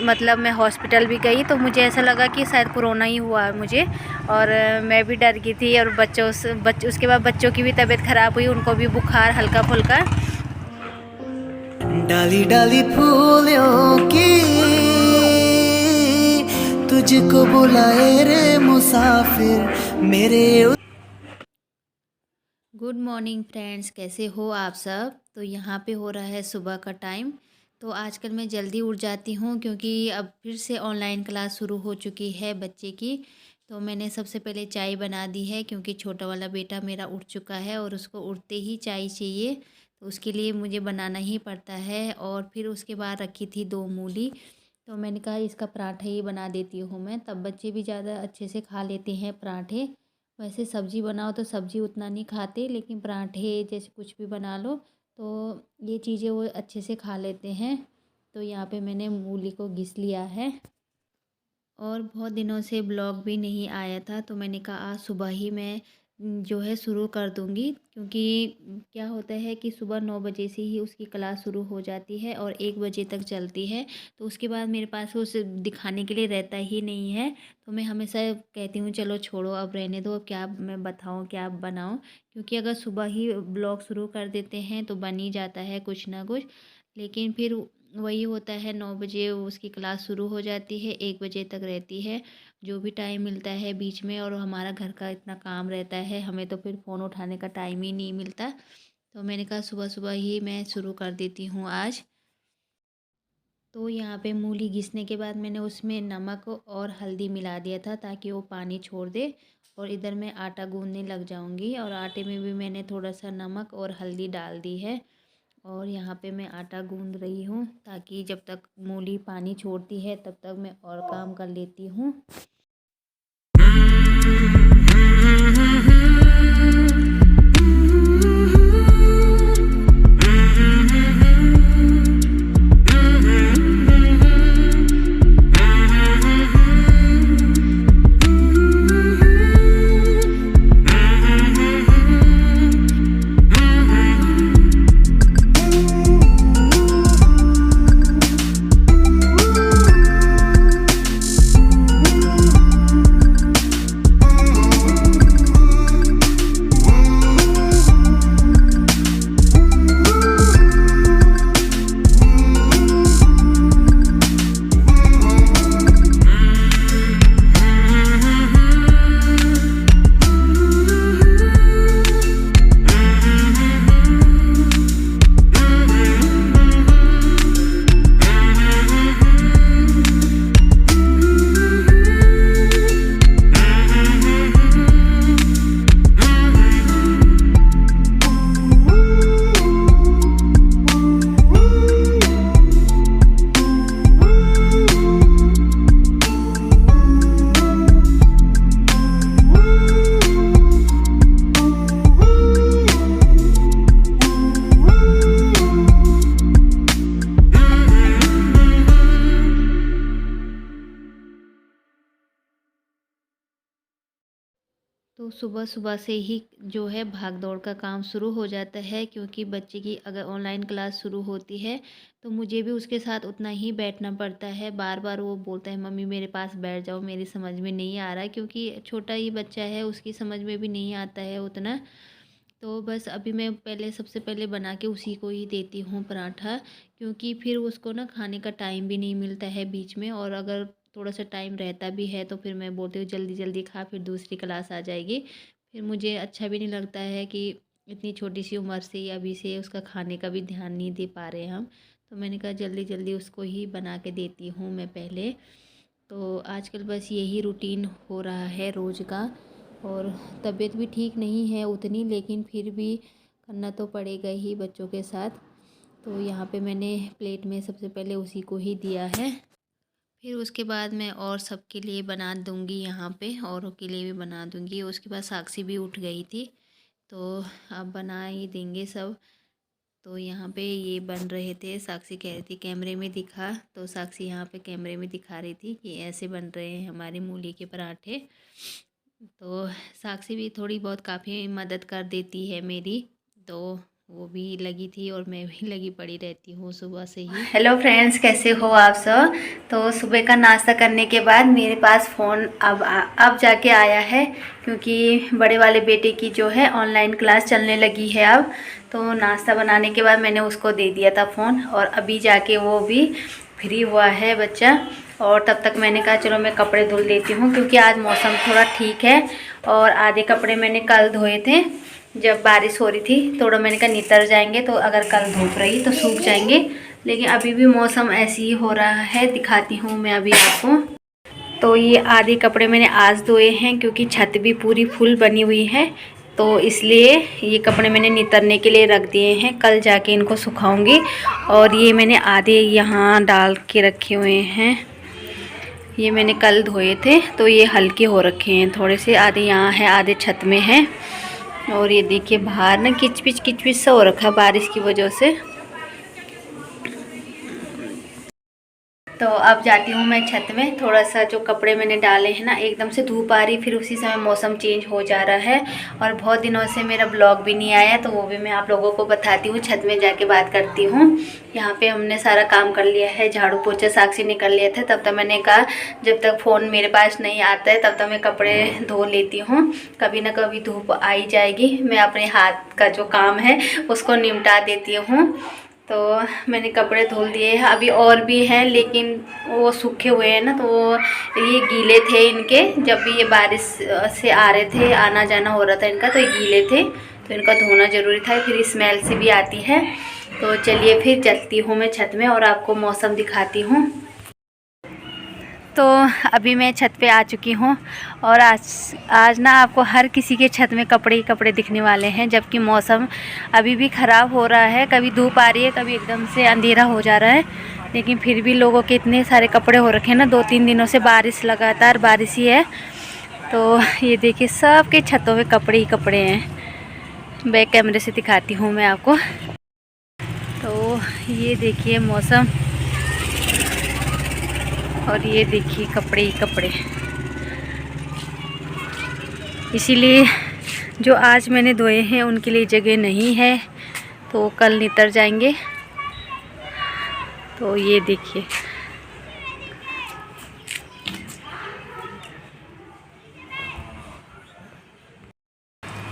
मतलब मैं हॉस्पिटल भी गई तो मुझे ऐसा लगा कि शायद कोरोना ही हुआ है मुझे, और मैं भी डर गई थी। और उसके बाद बच्चों की भी तबीयत ख़राब हुई, उनको भी बुखार हल्का फुल्का। डाली डाली फूलों की तुझको बुलाए रे मुसाफिर मेरे। गुड मॉर्निंग फ्रेंड्स, कैसे हो आप सब। तो यहाँ पे हो रहा है सुबह का टाइम। तो आजकल मैं जल्दी उठ जाती हूँ क्योंकि अब फिर से ऑनलाइन क्लास शुरू हो चुकी है बच्चे की। तो मैंने सबसे पहले चाय बना दी है क्योंकि छोटा वाला बेटा मेरा उठ चुका है और उसको उठते ही चाय चाहिए, तो उसके लिए मुझे बनाना ही पड़ता है। और फिर उसके बाद रखी थी 2 मूली, तो मैंने कहा इसका पराठा ही बना देती हूँ मैं, तब बच्चे भी ज़्यादा अच्छे से खा लेते हैं पराठे। वैसे सब्ज़ी बनाओ तो सब्ज़ी उतना नहीं खाते, लेकिन पराठे जैसे कुछ भी बना लो तो ये चीज़ें वो अच्छे से खा लेते हैं। तो यहाँ पे मैंने मूली को घिस लिया है। और बहुत दिनों से ब्लॉग भी नहीं आया था, तो मैंने कहा आज सुबह ही मैं जो है शुरू कर दूँगी, क्योंकि क्या होता है कि सुबह 9 बजे से ही उसकी क्लास शुरू हो जाती है और 1 बजे तक चलती है। तो उसके बाद मेरे पास उसे दिखाने के लिए रहता ही नहीं है। तो मैं हमेशा कहती हूँ चलो छोड़ो, अब रहने दो, अब क्या मैं बताऊँ क्या बनाऊँ, क्योंकि अगर सुबह ही ब्लॉग शुरू कर देते हैं तो बन ही जाता है कुछ ना कुछ। लेकिन फिर वही होता है, 9 बजे उसकी क्लास शुरू हो जाती है, 1 बजे तक रहती है। जो भी टाइम मिलता है बीच में, और हमारा घर का इतना काम रहता है, हमें तो फिर फ़ोन उठाने का टाइम ही नहीं मिलता। तो मैंने कहा सुबह सुबह ही मैं शुरू कर देती हूँ आज। तो यहाँ पे मूली घिसने के बाद मैंने उसमें नमक और हल्दी मिला दिया था ताकि वो पानी छोड़ दे। और इधर मैं आटा गूँदने लग जाऊँगी, और आटे में भी मैंने थोड़ा सा नमक और हल्दी डाल दी है। और यहाँ पे मैं आटा गूँद रही हूँ ताकि जब तक मूली पानी छोड़ती है तब तक मैं और काम कर लेती हूँ। तो सुबह सुबह से ही जो है भाग दौड़ का काम शुरू हो जाता है, क्योंकि बच्चे की अगर ऑनलाइन क्लास शुरू होती है तो मुझे भी उसके साथ उतना ही बैठना पड़ता है। बार बार वो बोलता है मम्मी मेरे पास बैठ जाओ, मेरी समझ में नहीं आ रहा, क्योंकि छोटा ही बच्चा है, उसकी समझ में भी नहीं आता है उतना। तो बस अभी मैं पहले सबसे पहले बना के उसी को ही देती हूँ पराठा, क्योंकि फिर उसको ना खाने का टाइम भी नहीं मिलता है बीच में। और अगर थोड़ा सा टाइम रहता भी है तो फिर मैं बोलती हूँ जल्दी जल्दी खा, फिर दूसरी क्लास आ जाएगी। फिर मुझे अच्छा भी नहीं लगता है कि इतनी छोटी सी उम्र से ही अभी से उसका खाने का भी ध्यान नहीं दे पा रहे हम। तो मैंने कहा जल्दी जल्दी उसको ही बना के देती हूँ मैं पहले। तो आजकल बस यही रूटीन हो रहा है रोज़ का। और तबीयत भी ठीक नहीं है उतनी, लेकिन फिर भी करना तो पड़ेगा ही बच्चों के साथ। तो यहाँ पे मैंने प्लेट में सबसे पहले उसी को ही दिया है, फिर उसके बाद मैं और सबके लिए बना दूँगी, यहाँ पे औरों के लिए भी बना दूँगी। उसके बाद साक्षी भी उठ गई थी, तो अब बना ही देंगे सब। तो यहाँ पे ये बन रहे थे, साक्षी कह रही थी कैमरे में दिखा, तो साक्षी यहाँ पे कैमरे में दिखा रही थी कि ऐसे बन रहे हैं हमारे मूली के पराठे। तो साक्षी भी थोड़ी बहुत काफ़ी मदद कर देती है मेरी। तो वो भी लगी थी और मैं भी लगी पड़ी रहती हूँ सुबह से ही। हेलो फ्रेंड्स, कैसे हो आप सब। तो सुबह का नाश्ता करने के बाद मेरे पास फ़ोन अब जाके आया है, क्योंकि बड़े वाले बेटे की जो है ऑनलाइन क्लास चलने लगी है अब। तो नाश्ता बनाने के बाद मैंने उसको दे दिया था फ़ोन, और अभी जाके वो भी फ्री हुआ है बच्चा। और तब तक मैंने कहा चलो मैं कपड़े धुल देती हूँ, क्योंकि आज मौसम थोड़ा ठीक है। और आधे कपड़े मैंने कल धोए थे जब बारिश हो रही थी, थोड़ा मैंने कहा नितर जाएंगे, तो अगर कल धूप रही तो सूख जाएंगे। लेकिन अभी भी मौसम ऐसे ही हो रहा है, दिखाती हूँ मैं अभी आपको। तो ये आधे कपड़े मैंने आज धोए हैं, क्योंकि छत भी पूरी फुल बनी हुई है, तो इसलिए ये कपड़े मैंने नितरने के लिए रख दिए हैं, कल जाके इनको सुखाऊंगी। और ये मैंने आधे यहाँ डाल के रखे हुए हैं, ये मैंने कल धोए थे, तो ये हल्के हो रखे हैं थोड़े से। आधे यहाँ है, आधे छत में है। और ये देखिए बाहर ना किचपिच सा हो रखा है बारिश की वजह से। तो अब जाती हूँ मैं छत में, थोड़ा सा जो कपड़े मैंने डाले हैं ना, एकदम से धूप आ रही, फिर उसी समय मौसम चेंज हो जा रहा है। और बहुत दिनों से मेरा ब्लॉग भी नहीं आया, तो वो भी मैं आप लोगों को बताती हूँ, छत में जाके बात करती हूँ। यहाँ पे हमने सारा काम कर लिया है, झाड़ू पोछा साक्षी ने कर लिए थे। तब तक मैंने कहा जब तक फ़ोन मेरे पास नहीं आता है तब तक मैं कपड़े धो लेती हूँ, कभी ना कभी धूप आ ही जाएगी, मैं अपने हाथ का जो काम है उसको निपटा देती हूँ। तो मैंने कपड़े धुल दिए हैं, अभी और भी हैं लेकिन वो सूखे हुए हैं ना, तो वो ये गीले थे इनके, जब भी ये बारिश से आ रहे थे, आना जाना हो रहा था इनका, तो ये गीले थे, तो इनका धोना ज़रूरी था, फिर स्मेल से भी आती है। तो चलिए फिर चलती हूँ मैं छत में और आपको मौसम दिखाती हूँ। तो अभी मैं छत पे आ चुकी हूँ, और आज ना आपको हर किसी के छत में कपड़े ही कपड़े दिखने वाले हैं, जबकि मौसम अभी भी ख़राब हो रहा है, कभी धूप आ रही है, कभी एकदम से अंधेरा हो जा रहा है। लेकिन फिर भी लोगों के इतने सारे कपड़े हो रखे हैं ना, 2-3 दिनों से बारिश, लगातार बारिश ही है। तो ये देखिए सबके छतों में कपड़े ही कपड़े हैं। बैक कैमरे से दिखाती हूँ मैं आपको। तो ये देखिए मौसम, और ये देखिए कपड़े ही कपड़े। इसीलिए जो आज मैंने धोए हैं उनके लिए जगह नहीं है, तो कल नितर जाएंगे। तो ये देखिए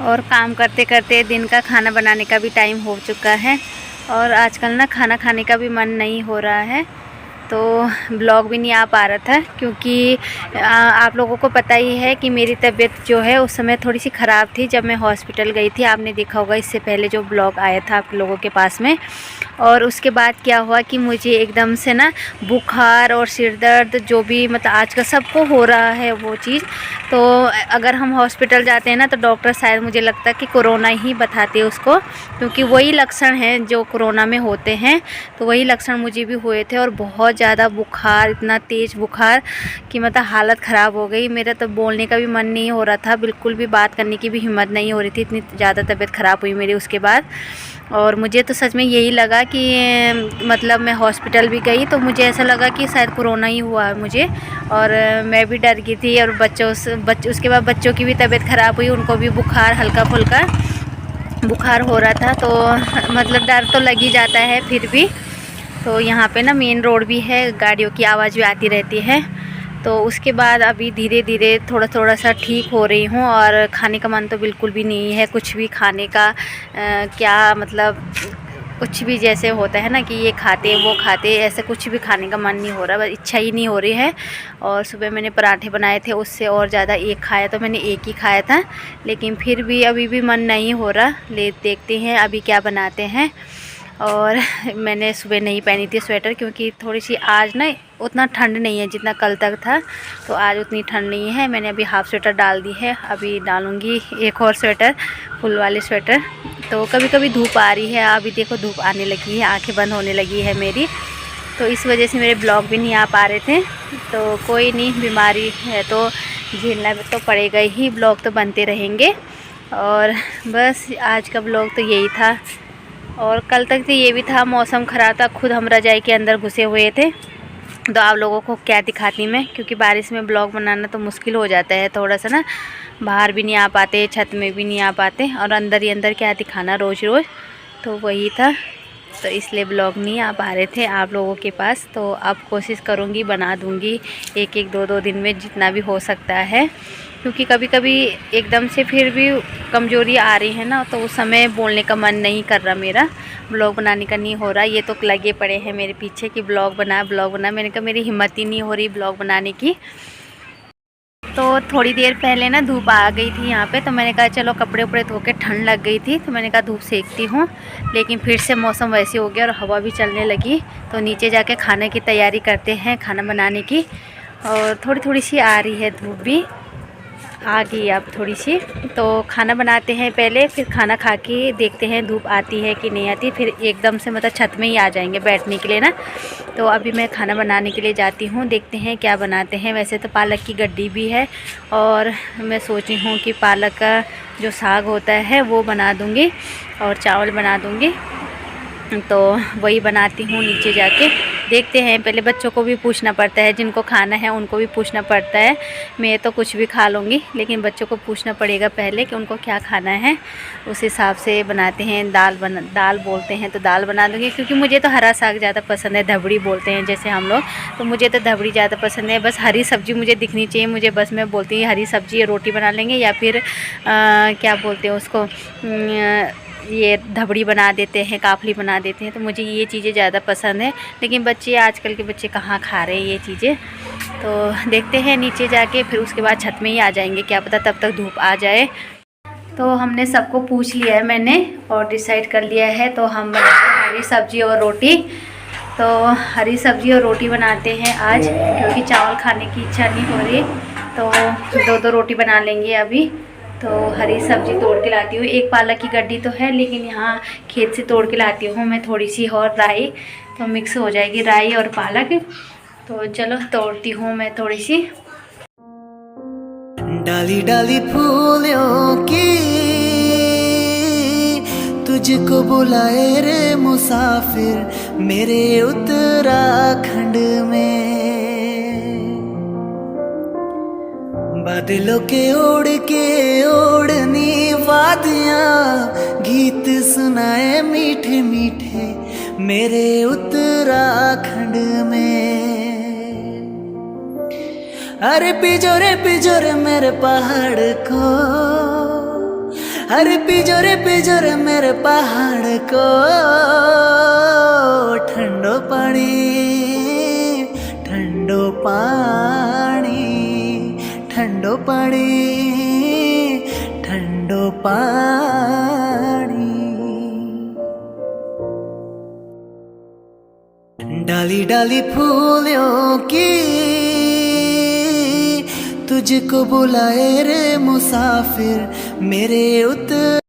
और काम करते करते दिन का खाना बनाने का भी टाइम हो चुका है, और आजकल ना खाना खाने का भी मन नहीं हो रहा है, तो ब्लॉग भी नहीं आ पा रहा था, क्योंकि आप लोगों को पता ही है कि मेरी तबीयत जो है उस समय थोड़ी सी ख़राब थी, जब मैं हॉस्पिटल गई थी। आपने देखा होगा इससे पहले जो ब्लॉग आया था आप लोगों के पास में। और उसके बाद क्या हुआ कि मुझे एकदम से ना बुखार और सिर दर्द, जो भी मतलब आजकल सबको हो रहा है वो चीज़। तो अगर हम हॉस्पिटल जाते हैं ना, तो डॉक्टर शायद मुझे लगता है कि कोरोना ही बताते हैं उसको, क्योंकि वही लक्षण हैं जो कोरोना में होते हैं। तो वही लक्षण मुझे भी हुए थे, और बहुत ज़्यादा बुखार, इतना तेज़ बुखार कि मतलब हालत ख़राब हो गई। मेरा तो बोलने का भी मन नहीं हो रहा था, बिल्कुल भी बात करने की भी हिम्मत नहीं हो रही थी, इतनी ज़्यादा तबीयत ख़राब हुई मेरी उसके बाद। और मुझे तो सच में यही लगा कि मतलब मैं हॉस्पिटल भी गई तो मुझे ऐसा लगा कि शायद कोरोना ही हुआ है मुझे, और मैं भी डर गई थी। और उसके बाद बच्चों की भी तबीयत ख़राब हुई, उनको भी बुखार, हल्का फुल्का बुखार हो रहा था, तो मतलब डर तो लग ही जाता है फिर भी। तो यहाँ पे ना मेन रोड भी है, गाड़ियों की आवाज़ भी आती रहती है। तो उसके बाद अभी धीरे धीरे थोड़ा सा ठीक हो रही हूँ, और खाने का मन तो बिल्कुल भी नहीं है कुछ भी खाने का। क्या मतलब कुछ भी जैसे होता है ना कि ये खाते वो खाते, ऐसे कुछ भी खाने का मन नहीं हो रहा, बस इच्छा ही नहीं हो रही है। और सुबह मैंने पराठे बनाए थे, उससे और ज़्यादा एक खाया, तो मैंने एक ही खाया था, लेकिन फिर भी अभी भी मन नहीं हो रहा। देखते हैं अभी क्या बनाते हैं। और मैंने सुबह नहीं पहनी थी स्वेटर, क्योंकि थोड़ी सी आज ना उतना ठंड नहीं है जितना कल तक था, तो आज उतनी ठंड नहीं है। मैंने अभी हाफ़ स्वेटर डाल दी है, अभी डालूँगी एक और स्वेटर, फुल वाली स्वेटर। तो कभी कभी धूप आ रही है, अभी देखो धूप आने लगी है, आंखें बंद होने लगी है मेरी, तो इस वजह से मेरे ब्लॉग भी नहीं आ पा रहे थे। तो कोई नहीं, बीमारी है तो झेलना तो पड़ेगा ही, ब्लॉग तो बनते रहेंगे। और बस आज का ब्लॉग तो यही था, और कल तक तो ये भी था, मौसम ख़राब था, खुद हम रजाई के अंदर घुसे हुए थे। तो आप लोगों को क्या दिखाती मैं, क्योंकि बारिश में ब्लॉग बनाना तो मुश्किल हो जाता है थोड़ा सा ना, बाहर भी नहीं आ पाते, छत में भी नहीं आ पाते, और अंदर ही अंदर क्या दिखाना रोज़ रोज़। तो वही था, तो इसलिए ब्लॉग नहीं आ पा रहे थे आप लोगों के पास। तो अब कोशिश करूँगी, बना दूँगी एक एक दो दिन में जितना भी हो सकता है, क्योंकि कभी कभी एकदम से फिर भी कमज़ोरी आ रही है ना, तो उस समय बोलने का मन नहीं कर रहा, मेरा ब्लॉग बनाने का नहीं हो रहा। ये तो लगे पड़े हैं मेरे पीछे कि ब्लॉग बना ब्लॉग बना। मैंने कहा मेरी हिम्मत ही नहीं हो रही ब्लॉग बनाने की। तो थोड़ी देर पहले ना धूप आ गई थी यहाँ पे, तो मैंने कहा चलो कपड़े उपड़े धो के, ठंड लग गई थी तो मैंने कहा धूप सेकती हूँ। लेकिन फिर से मौसम वैसे हो गया और हवा भी चलने लगी, तो नीचे जाके खाने की तैयारी करते हैं, खाना बनाने की। और थोड़ी थोड़ी सी आ रही है धूप भी, आ गई अब थोड़ी सी। तो खाना बनाते हैं पहले, फिर खाना खा के देखते हैं धूप आती है कि नहीं आती, फिर एकदम से मतलब छत में ही आ जाएंगे बैठने के लिए ना। तो अभी मैं खाना बनाने के लिए जाती हूँ, देखते हैं क्या बनाते हैं। वैसे तो पालक की गड्डी भी है, और मैं सोच रही हूँ कि पालक का जो साग होता है वो बना दूँगी और चावल बना दूँगी। तो वही बनाती हूँ नीचे जाके, देखते हैं। पहले बच्चों को भी पूछना पड़ता है, जिनको खाना है उनको भी पूछना पड़ता है। मैं तो कुछ भी खा लूँगी, लेकिन बच्चों को पूछना पड़ेगा पहले कि उनको क्या खाना है, उस हिसाब से बनाते हैं। दाल बोलते हैं तो दाल बना दूँगी, क्योंकि मुझे तो हरा साग ज़्यादा पसंद है, धबड़ी बोलते हैं जैसे हम लोग, तो मुझे तो धबड़ी ज़्यादा पसंद है। बस हरी सब्ज़ी मुझे दिखनी चाहिए, मुझे बस मैं बोलती हूँ हरी सब्ज़ी, रोटी बना लेंगे, या फिर क्या बोलते हैं उसको, ये धबड़ी बना देते हैं, काफली बना देते हैं। तो मुझे ये चीज़ें ज़्यादा पसंद है, लेकिन बच्चे आजकल के बच्चे कहाँ खा रहे हैं ये चीज़ें। तो देखते हैं नीचे जाके, फिर उसके बाद छत में ही आ जाएंगे, क्या पता तब तक धूप आ जाए। तो हमने सबको पूछ लिया है मैंने, और डिसाइड कर लिया है। तो हम बनाते हरी सब्ज़ी और रोटी। तो हरी सब्ज़ी और रोटी बनाते हैं आज, क्योंकि चावल खाने की इच्छा नहीं हो रही, तो दो रोटी बना लेंगे अभी। तो हरी सब्ज़ी तोड़ के लाती हूँ, एक पालक की गड्डी तो है, लेकिन यहाँ खेत से तोड़ के लाती हूँ मैं थोड़ी सी, और राई, तो मिक्स हो जाएगी राई और पालक। तो चलो तोड़ती हूँ मैं थोड़ी सी। डाली डाली फूलों की तुझको बुलाए रे मुसाफिर, मेरे उत्तराखंड में बादलों के ओढ़नी वादियाँ, गीत सुनाए मीठे मीठे मेरे उत्तराखंड में। अरे पिजोरे मेरे पहाड़ को, अरे पिजोरे मेरे पहाड़ को, ठंडो पानी ठंडो पानी ठंडो पानी ठंडो पानी। डाली डाली फूलों की तुझको बुलाए रे मुसाफिर, मेरे उत्तर।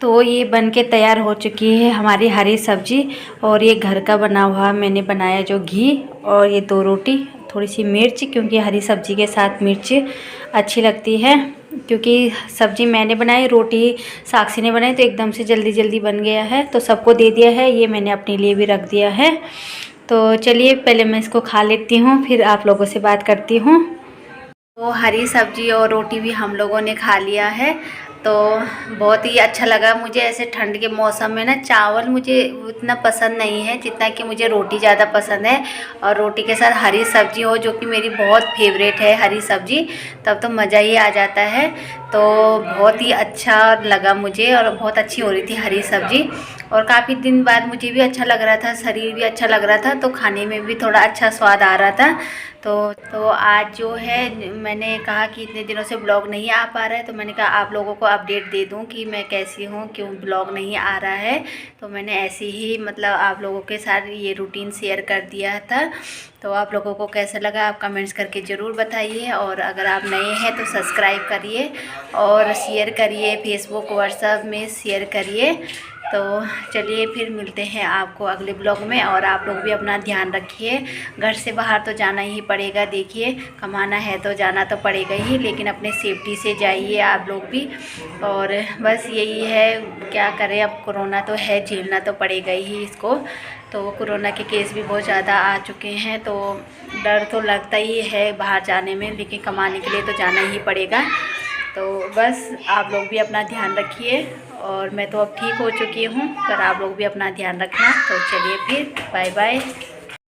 तो ये बन के तैयार हो चुकी है हमारी हरी सब्जी, और ये घर का बना हुआ मैंने बनाया जो घी, और ये 2 रोटी, थोड़ी सी मिर्च, क्योंकि हरी सब्जी के साथ मिर्च अच्छी लगती है। क्योंकि सब्जी मैंने बनाई, रोटी साक्षी ने बनाई, तो एकदम से जल्दी जल्दी बन गया है, तो सबको दे दिया है। ये मैंने अपने लिए भी रख दिया है। तो चलिए पहले मैं इसको खा लेती हूँ, फिर आप लोगों से बात करती हूँ। तो हरी सब्जी और रोटी भी हम लोगों ने खा लिया है, तो बहुत ही अच्छा लगा मुझे। ऐसे ठंड के मौसम में ना चावल मुझे उतना पसंद नहीं है जितना कि मुझे रोटी ज़्यादा पसंद है, और रोटी के साथ हरी सब्जी हो, जो कि मेरी बहुत फेवरेट है हरी सब्जी, तब तो मज़ा ही आ जाता है। तो बहुत ही अच्छा लगा मुझे, और बहुत अच्छी हो रही थी हरी सब्जी, और काफ़ी दिन बाद मुझे भी अच्छा लग रहा था, शरीर भी अच्छा लग रहा था, तो खाने में भी थोड़ा अच्छा स्वाद आ रहा था। तो आज जो है, मैंने कहा कि इतने दिनों से ब्लॉग नहीं आ पा रहा है, तो मैंने कहा आप लोगों को अपडेट दे दूं कि मैं कैसी हूँ, क्यों ब्लॉग नहीं आ रहा है। तो मैंने ऐसे ही मतलब आप लोगों के साथ ये रूटीन शेयर कर दिया था। तो आप लोगों को कैसा लगा आप कमेंट्स करके ज़रूर बताइए, और अगर आप नए हैं तो सब्सक्राइब करिए और शेयर करिए, फेसबुक व्हाट्सएप में शेयर करिए। तो चलिए फिर मिलते हैं आपको अगले ब्लॉग में, और आप लोग भी अपना ध्यान रखिए। घर से बाहर तो जाना ही पड़ेगा, देखिए कमाना है तो जाना तो पड़ेगा ही, लेकिन अपने सेफ्टी से जाइए आप लोग भी। और बस यही है, क्या करें, अब कोरोना तो है, झेलना तो पड़ेगा ही इसको। तो कोरोना के केस भी बहुत ज़्यादा आ चुके हैं, तो डर तो लगता ही है बाहर जाने में, लेकिन कमाने के लिए तो जाना ही पड़ेगा। तो बस आप लोग भी अपना ध्यान रखिए, और मैं तो अब ठीक हो चुकी हूँ, पर आप लोग भी अपना ध्यान रखना। तो चलिए फिर बाय बाय।